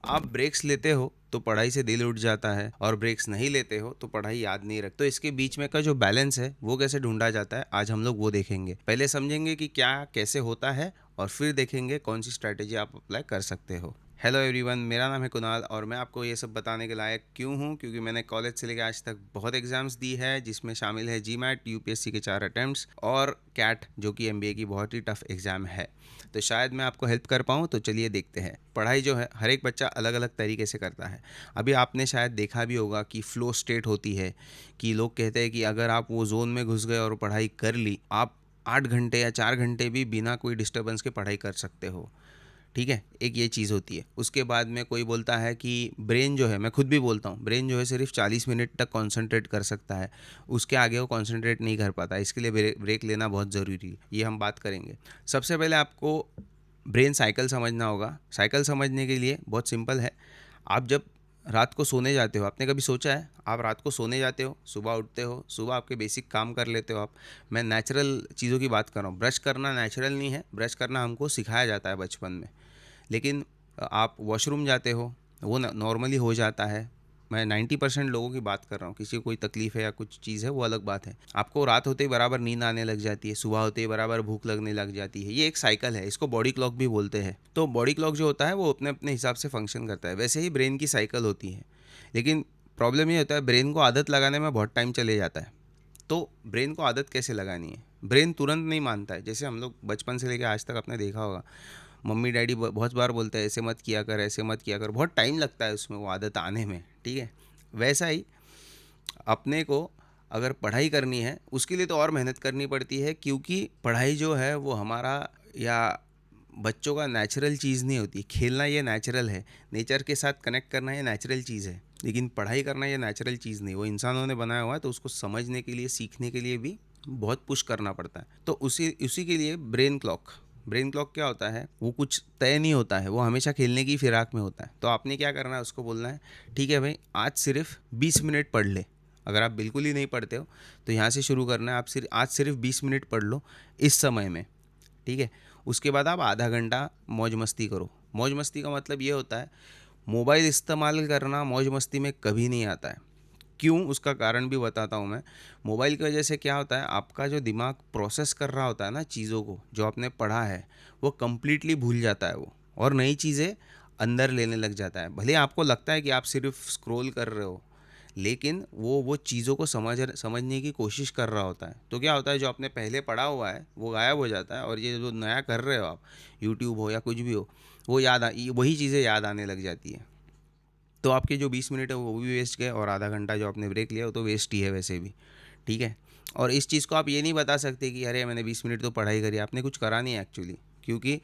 आप ब्रेक्स लेते हो तो पढ़ाई से दिल उठ जाता है, और ब्रेक्स नहीं लेते हो तो पढ़ाई याद नहीं रख। तो इसके बीच में का जो बैलेंस है वो कैसे ढूंढा जाता है, आज हम लोग वो देखेंगे। पहले समझेंगे कि क्या कैसे होता है, और फिर देखेंगे कौन सी स्ट्रैटेजी आप अप्लाई कर सकते हो। हेलो एवरीवन, मेरा नाम है कुणाल, और मैं आपको ये सब बताने के लायक क्यों हूँ, क्योंकि मैंने कॉलेज से लेकर आज तक बहुत एग्जाम्स दी है, जिसमें शामिल है जीमैट, यूपीएससी के 4 अटेम्प्ट्स, और कैट जो कि एमबीए की बहुत ही टफ एग्ज़ाम है। तो शायद मैं आपको हेल्प कर पाऊँ। तो चलिए देखते हैं। पढ़ाई जो है हर एक बच्चा अलग अलग तरीके से करता है। अभी आपने शायद देखा भी होगा कि फ़्लो स्टेट होती है, कि लोग कहते हैं कि अगर आप वो जोन में घुस गए और पढ़ाई कर ली, आप 8 घंटे या 4 घंटे भी बिना कोई डिस्टर्बेंस के पढ़ाई कर सकते हो। ठीक है, एक ये चीज़ होती है। उसके बाद में कोई बोलता है कि ब्रेन जो है, मैं खुद भी बोलता हूँ, ब्रेन जो है सिर्फ 40 मिनट तक कंसंट्रेट कर सकता है, उसके आगे वो कंसंट्रेट नहीं कर पाता। इसके लिए ब्रेक लेना बहुत ज़रूरी है, ये हम बात करेंगे। सबसे पहले आपको ब्रेन साइकिल समझना होगा। साइकिल समझने के लिए बहुत सिंपल है। आप जब रात को सोने जाते हो, आपने कभी सोचा है, आप रात को सोने जाते हो, सुबह उठते हो, सुबह आपके बेसिक काम कर लेते हो आप। मैं नेचुरल चीज़ों की बात कर रहा हूँ। ब्रश करना नेचुरल नहीं है, ब्रश करना हमको सिखाया जाता है बचपन में। लेकिन आप वॉशरूम जाते हो, वो नॉर्मली हो जाता है। मैं 90% लोगों की बात कर रहा हूँ। किसी को कोई तकलीफ़ है या कुछ चीज़ है, वो अलग बात है। आपको रात होते ही बराबर नींद आने लग जाती है, सुबह होते ही बराबर भूख लगने लग जाती है। ये एक साइकिल है, इसको बॉडी क्लॉक भी बोलते हैं। तो बॉडी क्लॉक जो होता है वो अपने अपने हिसाब से फंक्शन करता है। वैसे ही ब्रेन की साइकिल होती है। लेकिन प्रॉब्लम ये होता है, ब्रेन को आदत लगाने में बहुत टाइम चले जाता है। तो ब्रेन को आदत कैसे लगानी है? ब्रेन तुरंत नहीं मानता है। जैसे हम लोग बचपन से लेकर आज तक आपने देखा होगा, मम्मी डैडी बहुत बार बोलते हैं ऐसे मत किया कर, ऐसे मत किया कर। बहुत टाइम लगता है उसमें वो आदत आने में। ठीक है, वैसा ही अपने को अगर पढ़ाई करनी है, उसके लिए तो और मेहनत करनी पड़ती है, क्योंकि पढ़ाई जो है वो हमारा या बच्चों का नेचुरल चीज़ नहीं होती। खेलना ये नेचुरल है, नेचर के साथ कनेक्ट करना ये नेचुरल चीज़ है। लेकिन पढ़ाई करना ये नेचुरल चीज़ नहीं, वो इंसानों ने बनाया हुआ है। तो उसको समझने के लिए, सीखने के लिए भी बहुत पुश करना पड़ता है। तो उसी उसी के लिए ब्रेन क्लॉक क्या होता है, वो कुछ तय नहीं होता है, वो हमेशा खेलने की फिराक में होता है। तो आपने क्या करना है, उसको बोलना है ठीक है भाई, आज सिर्फ 20 मिनट पढ़ ले। अगर आप बिल्कुल ही नहीं पढ़ते हो तो यहाँ से शुरू करना है। आप आज सिर्फ 20 मिनट पढ़ लो इस समय में। ठीक है, उसके बाद आप आधा घंटा मौज मस्ती करो। मौज मस्ती का मतलब ये होता है, मोबाइल इस्तेमाल करना मौज मस्ती में कभी नहीं आता है। क्यों, उसका कारण भी बताता हूँ मैं। मोबाइल की वजह से क्या होता है, आपका जो दिमाग प्रोसेस कर रहा होता है ना चीज़ों को, जो आपने पढ़ा है, वो कम्प्लीटली भूल जाता है वो, और नई चीज़ें अंदर लेने लग जाता है। भले आपको लगता है कि आप सिर्फ स्क्रॉल कर रहे हो, लेकिन वो चीज़ों को समझने की कोशिश कर रहा होता है। तो क्या होता है, जो आपने पहले पढ़ा हुआ है वो गायब हो जाता है, और ये जो नया कर रहे हो आप, यूट्यूब हो या कुछ भी हो, वो वही चीज़ें याद आने लग जाती है। तो आपके जो 20 मिनट है वो भी वेस्ट गए, और आधा घंटा जो आपने ब्रेक लिया वो तो वेस्ट ही है वैसे भी। ठीक है, और इस चीज़ को आप ये नहीं बता सकते कि अरे मैंने 20 मिनट तो पढ़ाई करी, आपने कुछ करा नहीं एक्चुअली, क्योंकि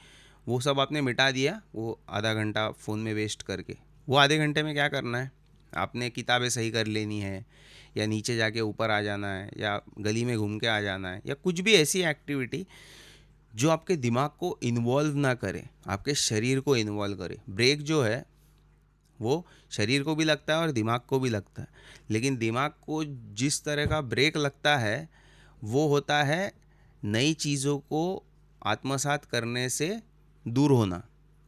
वो सब आपने मिटा दिया वो आधा घंटा फ़ोन में वेस्ट करके। वो आधे घंटे में क्या करना है, आपने किताबें सही कर लेनी है, या नीचे जाके ऊपर आ जाना है, या गली में घूम के आ जाना है, या कुछ भी ऐसी एक्टिविटी जो आपके दिमाग को इन्वॉल्व ना करे, आपके शरीर को इन्वॉल्व करे। ब्रेक जो है वो शरीर को भी लगता है और दिमाग को भी लगता है। लेकिन दिमाग को जिस तरह का ब्रेक लगता है, वो होता है नई चीज़ों को आत्मसात करने से दूर होना।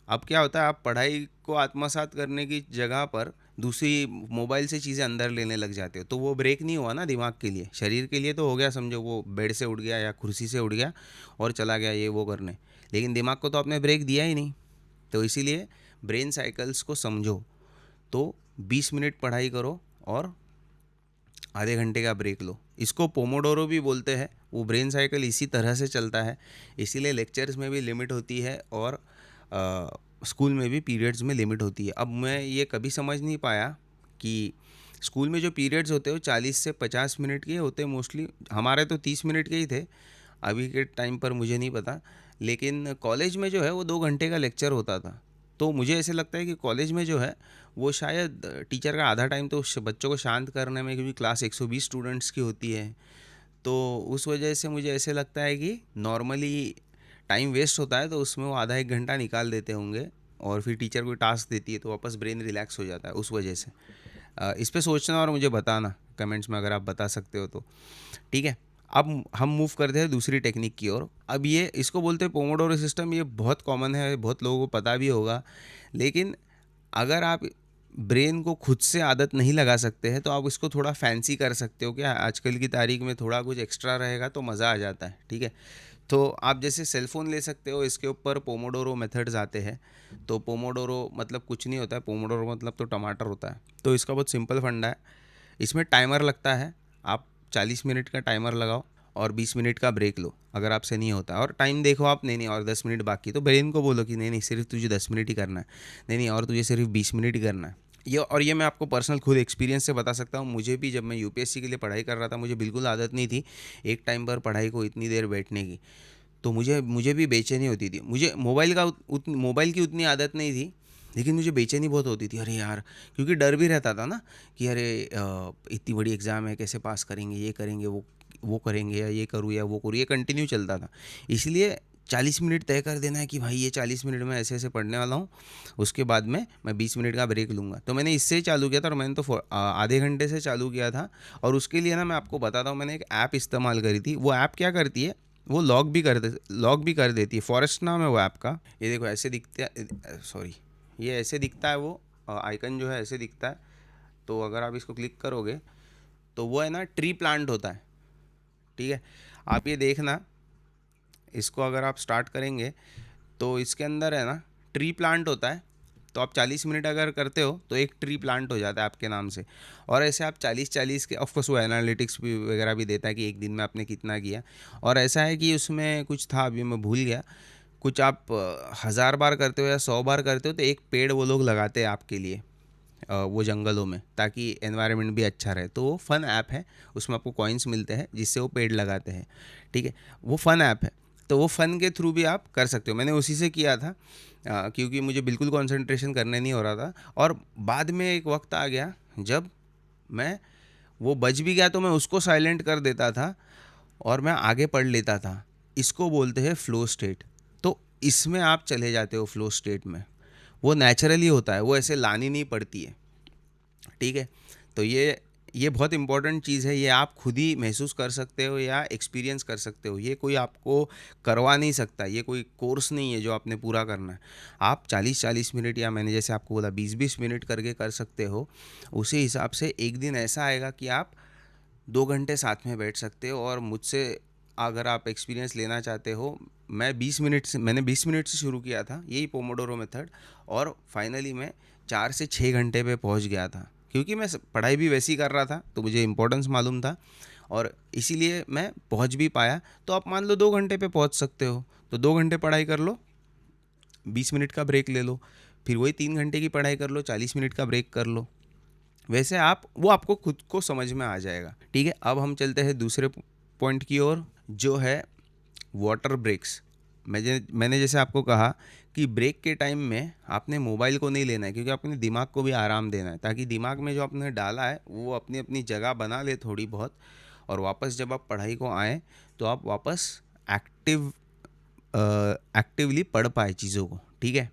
अब क्या होता है, आप पढ़ाई को आत्मसात करने की जगह पर दूसरी मोबाइल से चीज़ें अंदर लेने लग जाते हो, तो वो ब्रेक नहीं हुआ ना दिमाग के लिए। शरीर के लिए तो हो गया, समझो वो बेड से उठ गया या कुर्सी से उठ गया और चला गया ये वो करने, लेकिन दिमाग को तो आपने ब्रेक दिया ही नहीं। तो इसीलिए ब्रेन साइकिल्स को समझो। तो 20 मिनट पढ़ाई करो और आधे घंटे का ब्रेक लो। इसको पोमोडोरो भी बोलते हैं। वो ब्रेन साइकिल इसी तरह से चलता है, इसीलिए लेक्चर्स में भी लिमिट होती है, और स्कूल में भी पीरियड्स में लिमिट होती है। अब मैं ये कभी समझ नहीं पाया कि स्कूल में जो पीरियड्स होते हैं वो 40 से 50 मिनट के होते हैं मोस्टली। हमारे तो 30 मिनट के ही थे, अभी के टाइम पर मुझे नहीं पता। लेकिन कॉलेज में जो है वो 2 घंटे का लेक्चर होता था। तो मुझे ऐसे लगता है कि कॉलेज में जो है वो शायद टीचर का आधा टाइम तो बच्चों को शांत करने में, क्योंकि क्लास 120 स्टूडेंट्स की होती है, तो उस वजह से मुझे ऐसे लगता है कि नॉर्मली टाइम वेस्ट होता है, तो उसमें वो आधा एक घंटा निकाल देते होंगे, और फिर टीचर कोई टास्क देती है तो वापस ब्रेन रिलैक्स हो जाता है उस वजह से। इस पे सोचना और मुझे बताना कमेंट्स में, अगर आप बता सकते हो तो। ठीक है, अब हम मूव करते हैं दूसरी टेक्निक की ओर। अब इसको बोलते हैं पोमोडोरो सिस्टम। ये बहुत कॉमन है, बहुत लोगों को पता भी होगा, लेकिन अगर आप ब्रेन को खुद से आदत नहीं लगा सकते हैं तो आप इसको थोड़ा फैंसी कर सकते हो। क्या आजकल की तारीख में थोड़ा कुछ एक्स्ट्रा रहेगा तो मज़ा आ जाता है, ठीक है। तो आप जैसे सेल फ़ोन ले सकते हो, इसके ऊपर पोमोडोरो मेथड्स आते हैं। तो पोमोडोरो मतलब कुछ नहीं होता है, पोमोडोरो मतलब तो टमाटर होता है। तो इसका बहुत सिंपल फंडा है। इसमें टाइमर लगता है, आप 40 मिनट का टाइमर लगाओ और 20 मिनट का ब्रेक लो अगर आपसे नहीं होता, और टाइम देखो आप, नहीं नहीं और 10 मिनट बाकी, तो ब्रेन को बोलो कि नहीं नहीं सिर्फ तुझे 10 मिनट ही करना है, नहीं नहीं और तुझे सिर्फ 20 मिनट ही करना है। ये मैं आपको पर्सनल खुद एक्सपीरियंस से बता सकता हूँ। मुझे भी जब मैं यूपीएससी के लिए पढ़ाई कर रहा था, मुझे बिल्कुल आदत नहीं थी एक टाइम पर पढ़ाई को इतनी देर बैठने की। तो मुझे मुझे भी बेचैनी होती थी। मुझे मोबाइल की उतनी आदत नहीं थी, लेकिन मुझे बेचैनी बहुत होती थी, अरे यार, क्योंकि डर भी रहता था ना कि अरे इतनी बड़ी एग्ज़ाम है, कैसे पास करेंगे, ये करेंगे, वो करेंगे, या ये करूँ या वो करूँ, ये कंटिन्यू चलता था। इसलिए 40 मिनट तय कर देना है कि भाई ये 40 मिनट में ऐसे ऐसे पढ़ने वाला हूँ, उसके बाद में मैं 20 मिनट का ब्रेक लूँगा। तो मैंने इससे ही चालू किया था, और मैंने तो आधे घंटे से चालू किया था। और उसके लिए ना मैं आपको बताता हूँ, मैंने एक ऐप इस्तेमाल करी थी। वो ऐप क्या करती है, वो लॉग भी कर देती है। फॉरेस्ट नाम है वो ऐप का। ये देखो ऐसे दिखता है, सॉरी, ये ऐसे दिखता है, वो आइकन जो है ऐसे दिखता है। तो अगर आप इसको क्लिक करोगे तो वो है ना, ट्री प्लांट होता है, ठीक है। आप ये देखना, इसको अगर आप स्टार्ट करेंगे तो इसके अंदर है ना ट्री प्लांट होता है। तो आप 40 मिनट अगर करते हो तो एक ट्री प्लांट हो जाता है आपके नाम से। और ऐसे आप 40 के, ऑफकोर्स वो एनालिटिक्स भी वगैरह भी देता है कि एक दिन में आपने कितना किया। और ऐसा है कि उसमें कुछ था, अभी मैं भूल गया, कुछ आप 1000 बार करते हो या 100 बार करते हो तो एक पेड़ वो लोग लगाते हैं आपके लिए, वो जंगलों में, ताकि एनवायरनमेंट भी अच्छा रहे। तो वो फ़न ऐप है, उसमें आपको कॉइन्स मिलते हैं जिससे वो पेड़ लगाते हैं, ठीक है। वो फ़न ऐप है, तो वो फ़न के थ्रू भी आप कर सकते हो। मैंने उसी से किया था, क्योंकि मुझे बिल्कुल कंसंट्रेशन करने नहीं हो रहा था। और बाद में एक वक्त आ गया जब मैं, वो बज भी गया तो मैं उसको साइलेंट कर देता था और मैं आगे पढ़ लेता था। इसको बोलते हैं फ़्लो स्टेट। तो इसमें आप चले जाते हो फ़्लो स्टेट में, वो नेचुरली होता है, वो ऐसे लानी नहीं पड़ती है, ठीक है। तो ये बहुत इंपॉर्टेंट चीज़ है, ये आप खुद ही महसूस कर सकते हो या एक्सपीरियंस कर सकते हो। ये कोई आपको करवा नहीं सकता, ये कोई कोर्स नहीं है जो आपने पूरा करना है। आप 40-40 मिनट, या मैंने जैसे आपको बोला 20-20 मिनट करके कर सकते हो। उसी हिसाब से एक दिन ऐसा आएगा कि आप 2 घंटे साथ में बैठ सकते हो। और मुझसे अगर आप एक्सपीरियंस लेना चाहते हो, मैंने 20 मिनट से शुरू किया था यही पोमोडोरो मेथड, और फाइनली मैं 4 से 6 घंटे पे पहुंच गया था। क्योंकि मैं पढ़ाई भी वैसी कर रहा था तो मुझे इंपॉर्टेंस मालूम था, और इसीलिए मैं पहुंच भी पाया। तो आप मान लो 2 घंटे पे पहुंच सकते हो, तो 2 घंटे पढ़ाई कर लो, 20 मिनट का ब्रेक ले लो, फिर वही 3 घंटे की पढ़ाई कर लो, 40 मिनट का ब्रेक कर लो। वैसे आप, वो आपको खुद को समझ में आ जाएगा, ठीक है। अब हम चलते हैं दूसरे पॉइंट की ओर, जो है वाटर ब्रेक्स। मैंने जैसे आपको कहा कि ब्रेक के टाइम में आपने मोबाइल को नहीं लेना है, क्योंकि अपने दिमाग को भी आराम देना है, ताकि दिमाग में जो आपने डाला है वो अपनी अपनी जगह बना ले थोड़ी बहुत। और वापस जब आप पढ़ाई को आएँ तो आप वापस एक्टिव एक्टिवली पढ़ पाए चीज़ों को, ठीक है।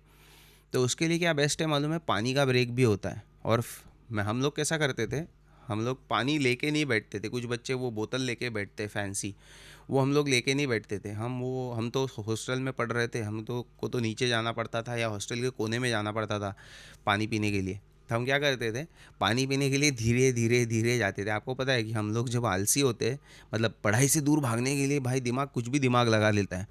तो उसके लिए क्या बेस्ट है मालूम है, पानी का ब्रेक भी होता है। और मैं, हम लोग कैसा करते थे, हम लोग पानी लेके नहीं बैठते थे। कुछ बच्चे वो बोतल लेके बैठते फैंसी, वो हम लोग लेके नहीं बैठते थे। हम तो हॉस्टल में पढ़ रहे थे, हम तो नीचे जाना पड़ता था या हॉस्टल के कोने में जाना पड़ता था पानी पीने के लिए। तो हम क्या करते थे, पानी पीने के लिए धीरे धीरे धीरे जाते थे। आपको पता है कि हम लोग जब आलसी होते हैं, मतलब पढ़ाई से दूर भागने के लिए, भाई दिमाग कुछ भी दिमाग लगा लेता है,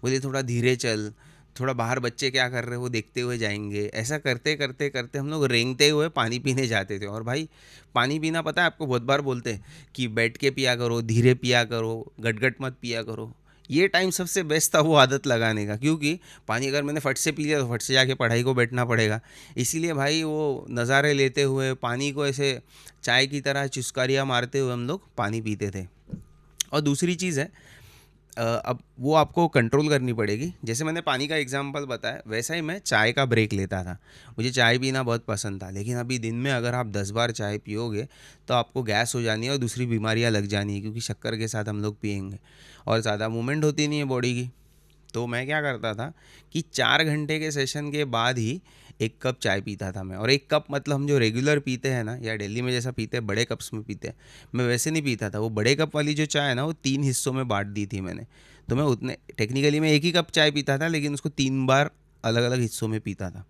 बोले थोड़ा धीरे चल, थोड़ा बाहर बच्चे क्या कर रहे हैं वो देखते हुए जाएंगे। ऐसा करते करते करते हम लोग रेंगते हुए पानी पीने जाते थे। और भाई पानी पीना, पता है आपको, बहुत बार बोलते हैं कि बैठ के पिया करो, धीरे पिया करो, गटगट मत पिया करो। ये टाइम सबसे बेस्ट था वो आदत लगाने का, क्योंकि पानी अगर मैंने फट से पी लिया तो फट से जाके पढ़ाई को बैठना पड़ेगा। इसीलिए भाई वो नज़ारे लेते हुए पानी को ऐसे चाय की तरह चुस्कारियाँ मारते हुए हम लोग पानी पीते थे। और दूसरी चीज़ है, अब वो आपको कंट्रोल करनी पड़ेगी। जैसे मैंने पानी का एग्जांपल बताया, वैसा ही मैं चाय का ब्रेक लेता था। मुझे चाय पीना बहुत पसंद था, लेकिन अभी दिन में अगर आप 10 बार चाय पियोगे तो आपको गैस हो जानी है और दूसरी बीमारियां लग जानी है, क्योंकि शक्कर के साथ हम लोग पियेंगे और ज़्यादा मूवमेंट होती नहीं है बॉडी की। तो मैं क्या करता था कि 4 घंटे के सेशन के बाद ही 1 कप चाय पीता था मैं। और 1 कप मतलब हम जो रेगुलर पीते हैं ना, या दिल्ली में जैसा पीते हैं बड़े कप्स में पीते हैं, मैं वैसे नहीं पीता था। वो बड़े कप वाली जो चाय है ना, वो 3 हिस्सों में बांट दी थी मैंने। तो मैं उतने, टेक्निकली मैं एक ही कप चाय पीता था, लेकिन उसको 3 बार अलग अलग हिस्सों में पीता था।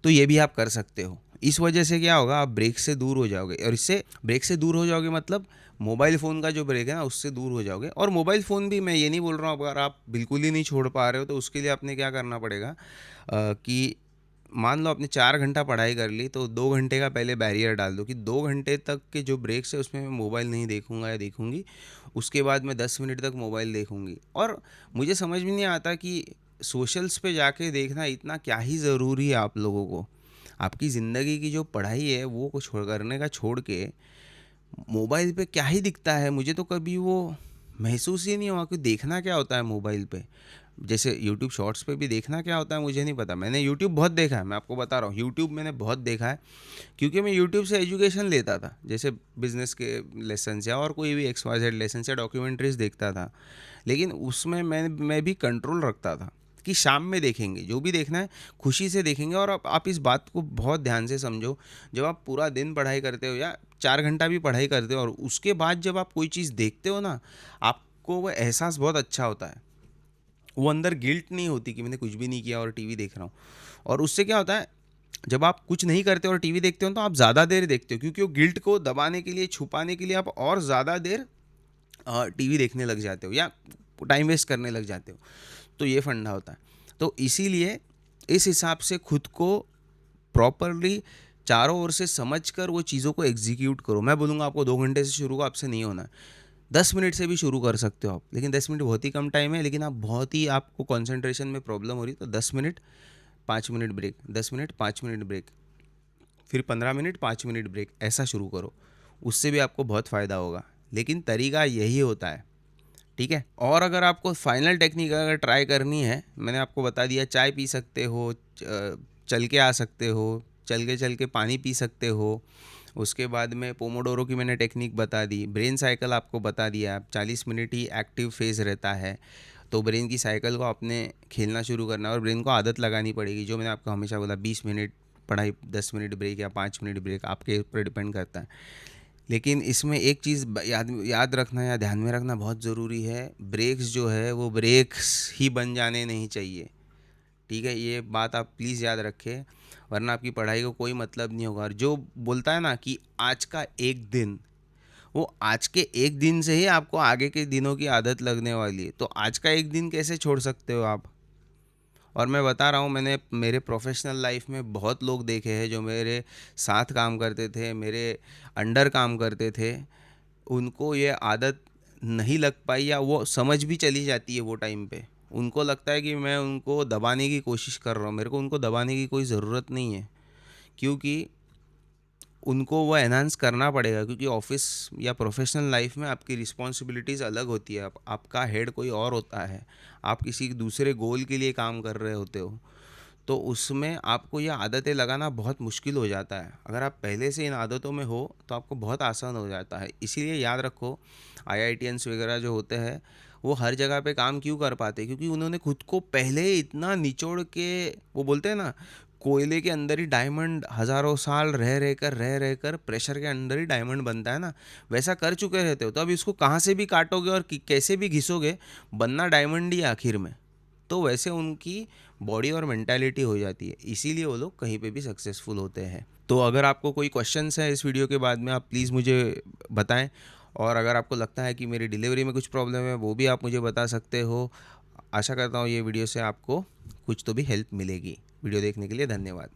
तो ये भी आप कर सकते हो। इस वजह से क्या होगा, आप ब्रेक से दूर हो जाओगे, और इससे ब्रेक से दूर हो जाओगे मतलब मोबाइल फ़ोन का जो ब्रेक है ना उससे दूर हो जाओगे। और मोबाइल फ़ोन भी मैं ये नहीं बोल रहा हूँ अगर आप बिल्कुल ही नहीं छोड़ पा रहे हो तो उसके लिए आपने क्या करना पड़ेगा, कि मान लो आपने 4 घंटा पढ़ाई कर ली तो 2 घंटे का पहले बैरियर डाल दो कि 2 घंटे तक के जो ब्रेक्स है उसमें मैं मोबाइल नहीं देखूंगा या देखूंगी, उसके बाद मैं 10 मिनट तक मोबाइल देखूंगी। और मुझे समझ में नहीं आता कि सोशल्स पे जाके देखना इतना क्या ही ज़रूरी है आप लोगों को। आपकी ज़िंदगी की जो पढ़ाई है वो कुछ करने का छोड़ के मोबाइल पे क्या ही दिखता है। मुझे तो कभी वो महसूस ही नहीं हुआ कि देखना क्या होता है मोबाइल पे। जैसे यूट्यूब शॉर्ट्स पे भी देखना क्या होता है मुझे नहीं पता। मैंने यूट्यूब बहुत देखा है, मैं आपको बता रहा हूँ, यूट्यूब मैंने बहुत देखा है क्योंकि मैं यूट्यूब से एजुकेशन लेता था, जैसे बिजनेस के लेसन्स या और कोई भी XYZ लेसन्स या डॉक्यूमेंट्रीज देखता था। लेकिन उसमें मैं भी कंट्रोल रखता था कि शाम में देखेंगे, जो भी देखना है खुशी से देखेंगे। और आप इस बात को बहुत ध्यान से समझो, जब आप पूरा दिन पढ़ाई करते हो या 4 घंटा भी पढ़ाई करते हो और उसके बाद जब आप कोई चीज़ देखते हो ना, आपको वो एहसास बहुत अच्छा होता है। वो अंदर गिल्ट नहीं होती कि मैंने कुछ भी नहीं किया और टीवी देख रहा हूँ। और उससे क्या होता है, जब आप कुछ नहीं करते और टीवी देखते हो तो आप ज़्यादा देर देखते हो, क्योंकि वो गिल्ट को दबाने के लिए, छुपाने के लिए आप और ज़्यादा देर टीवी देखने लग जाते हो या टाइम वेस्ट करने लग जाते हो। तो ये फंडा होता है। तो इसीलिए इस हिसाब से खुद को प्रॉपरली चारों ओर से समझ कर वो चीज़ों को एग्जीक्यूट करो। मैं बोलूँगा आपको 2 घंटे से शुरू, आपसे नहीं होना है। 10 मिनट से भी शुरू कर सकते हो आप, लेकिन 10 मिनट बहुत ही कम टाइम है। लेकिन आप बहुत ही, आपको कंसंट्रेशन में प्रॉब्लम हो रही है तो 10 minute 5 minute break, 10 minute 5 minute break, फिर 15 मिनट 5 मिनट ब्रेक, ऐसा शुरू करो। उससे भी आपको बहुत फ़ायदा होगा। लेकिन तरीका यही होता है, ठीक है। और अगर आपको फाइनल टेक्निक अगर ट्राई करनी है, मैंने आपको बता दिया, चाय पी सकते हो, चल के आ सकते हो, चल के पानी पी सकते हो। उसके बाद में पोमोडोरो की मैंने टेक्निक बता दी, ब्रेन साइकिल आपको बता दिया, 40 मिनट ही एक्टिव फेज रहता है। तो ब्रेन की साइकिल को आपने खेलना शुरू करना है और ब्रेन को आदत लगानी पड़ेगी, जो मैंने आपको हमेशा बोला, 20 मिनट पढ़ाई, 10 मिनट ब्रेक या 5 मिनट ब्रेक, आपके ऊपर डिपेंड करता है। लेकिन इसमें एक चीज़ याद याद रखना या ध्यान में रखना बहुत ज़रूरी है, ब्रेक्स जो है वो ब्रेक्स ही बन जाने नहीं चाहिए, ठीक है। ये बात आप प्लीज़ याद रखें, वरना आपकी पढ़ाई को कोई मतलब नहीं होगा। और जो बोलता है ना कि आज का एक दिन, वो आज के एक दिन से ही आपको आगे के दिनों की आदत लगने वाली है। तो आज का एक दिन कैसे छोड़ सकते हो आप। और मैं बता रहा हूँ, मैंने मेरे प्रोफेशनल लाइफ में बहुत लोग देखे हैं जो मेरे साथ काम करते थे, मेरे अंडर काम करते थे, उनको ये आदत नहीं लग पाई या वो समझ भी चली जाती है वो टाइम पे। उनको लगता है कि मैं उनको दबाने की कोशिश कर रहा हूँ, मेरे को उनको दबाने की कोई ज़रूरत नहीं है, क्योंकि उनको वो एनहांस करना पड़ेगा। क्योंकि ऑफिस या प्रोफेशनल लाइफ में आपकी रिस्पॉन्सिबिलिटीज़ अलग होती है, आपका हेड कोई और होता है, आप किसी दूसरे गोल के लिए काम कर रहे होते हो। तो उसमें आपको ये आदतें लगाना बहुत मुश्किल हो जाता है। अगर आप पहले से इन आदतों में हो तो आपको बहुत आसान हो जाता है। इसीलिए याद रखो, IITians वगैरह जो होते हैं वो हर जगह पे काम क्यों कर पाते हैं, क्योंकि उन्होंने खुद को पहले ही इतना निचोड़ के, वो बोलते हैं ना, कोयले के अंदर ही डायमंड हज़ारों साल रह रह कर प्रेशर के अंदर ही डायमंड बनता है ना, वैसा कर चुके रहते हो। तो अब इसको कहाँ से भी काटोगे और कैसे भी घिसोगे, बनना डायमंड ही आखिर में। तो वैसे उनकी बॉडी और मेंटालिटी हो जाती है, इसीलिए वो लोग कहीं पे भी सक्सेसफुल होते हैं। तो अगर आपको कोई क्वेश्चंस है इस वीडियो के बाद में, आप प्लीज़ मुझे बताएं। और अगर आपको लगता है कि मेरी डिलीवरी में कुछ प्रॉब्लम है, वो भी आप मुझे बता सकते हो। आशा करता हूँ ये वीडियो से आपको कुछ तो भी हेल्प मिलेगी। वीडियो देखने के लिए धन्यवाद।